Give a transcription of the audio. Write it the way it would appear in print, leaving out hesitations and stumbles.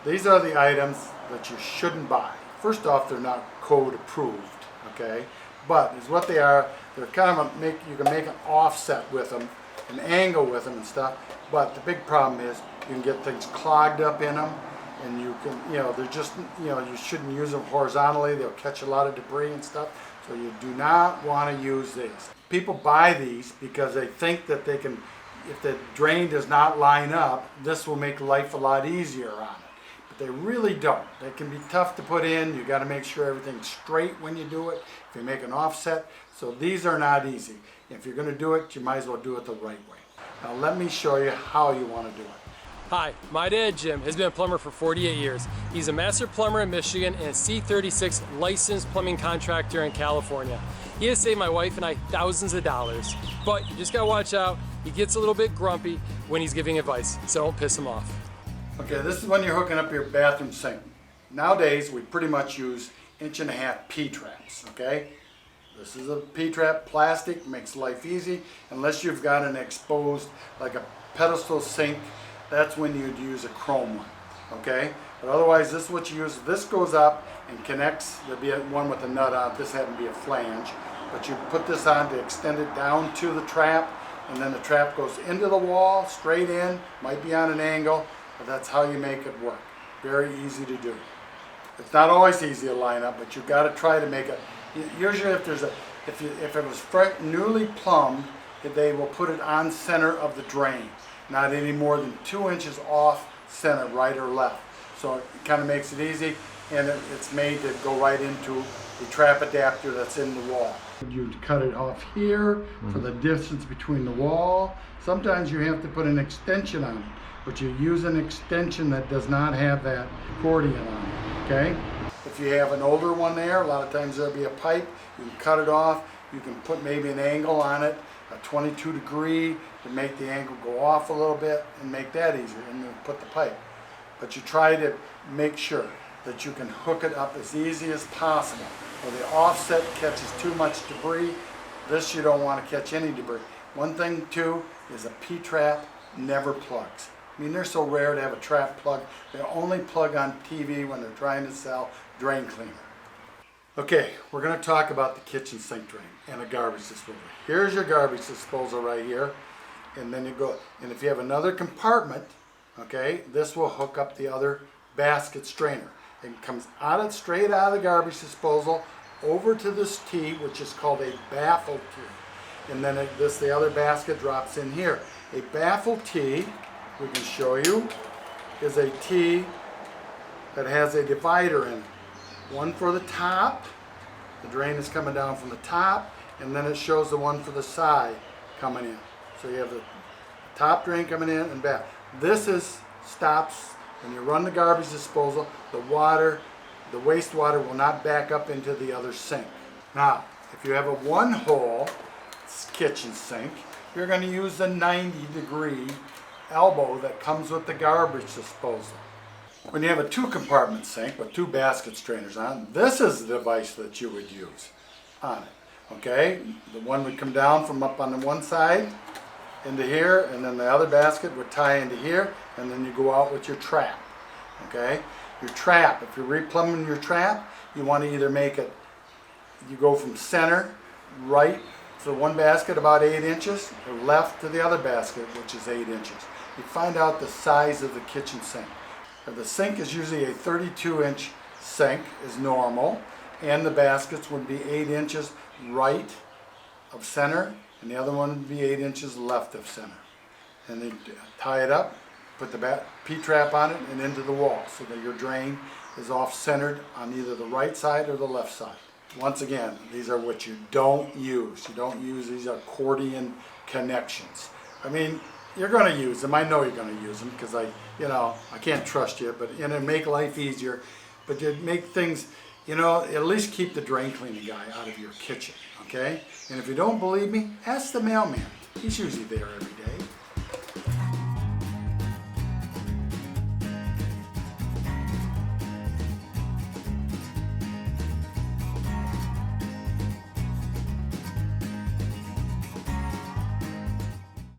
These are the items that you shouldn't buy. First off, they're not code approved, okay? But is what they are. They're kind of you can make an offset with them, an angle with them and stuff. But the big problem is you can get things clogged up in them, and you can, they're just, you shouldn't use them horizontally. They'll catch a lot of debris and stuff. So you do not want to use these. People buy these because they think that they can, if the drain does not line up, this will make life a lot easier on it. But they really don't. They can be tough to put in. You got to make sure everything's straight when you do it. If you make an offset, so these are not easy. If you're going to do it, you might as well do it the right way. Now let me show you how you want to do it. Hi, my dad Jim has been a plumber for 48 years. He's a master plumber in Michigan and a C36 licensed plumbing contractor in California. He has saved my wife and I thousands of dollars. But you just gotta watch out. He gets a little bit grumpy when he's giving advice, so don't piss him off. Okay, this is when you're hooking up your bathroom sink. Nowadays, we pretty much use 1.5" P-traps, okay? This is a P-trap, plastic, makes life easy, unless you've got an exposed, like a pedestal sink. That's when you'd use a chrome one, okay? But otherwise, this is what you use. This goes up and connects. There'll be one with a nut on it. This happens to be a flange. But you put this on to extend it down to the trap, and then the trap goes into the wall, straight in, might be on an angle, but that's how you make it work. Very easy to do. It's not always easy to line up, but you've got to try to make it. Usually if it was newly plumbed, they will put it on center of the drain. Not any more than 2 inches off center, right or left. So it kind of makes it easy, and it's made to go right into the trap adapter that's in the wall. You cut it off here for the distance between the wall. Sometimes you have to put an extension on it, but you use an extension that does not have that accordion on it, okay? If you have an older one there, a lot of times there'll be a pipe. You can cut it off. You can put maybe an angle on it, a 22 degree to make the angle go off a little bit and make that easier, and then put the pipe. But you try to make sure that you can hook it up as easy as possible. Where the offset catches too much debris, this you don't want to catch any debris. One thing too is a P-trap never plugs. I mean, they're so rare to have a trap plug. They only plug on TV when they're trying to sell drain cleaner. Okay, we're going to talk about the kitchen sink drain and a garbage disposal. Here's your garbage disposal right here, and then you go, and if you have another compartment, okay, this will hook up the other basket strainer. It comes straight out of the garbage disposal over to this T, which is called a baffle T, and then the other basket drops in here. A baffle T, we can show you, is a T that has a divider in it. One for the top, the drain is coming down from the top, and then it shows the one for the side coming in. So you have the top drain coming in and back. This stops when you run the garbage disposal, the wastewater will not back up into the other sink. Now, if you have a one-hole kitchen sink, you're going to use the 90-degree elbow that comes with the garbage disposal. When you have a 2-compartment sink with 2 basket strainers on, this is the device that you would use on it. Okay, the one would come down from up on the one side into here, and then the other basket would tie into here, and then you go out with your trap. Okay, your trap, if you're replumbing your trap, you want to either make it, you go from center right to one basket about 8 inches, or left to the other basket, which is 8 inches. You find out the size of the kitchen sink. The sink is usually a 32-inch sink is normal, and the baskets would be 8 inches right of center, and the other one would be 8 inches left of center. And then tie it up, put the P-trap on it, and into the wall, so that your drain is off-centered on either the right side or the left side. Once again, these are what you don't use. You don't use these accordion connections. I mean, you're going to use them. I know you're going to use them because I can't trust you, but make life easier. But you make things, at least keep the drain cleaning guy out of your kitchen, okay? And if you don't believe me, ask the mailman. He's usually there every day.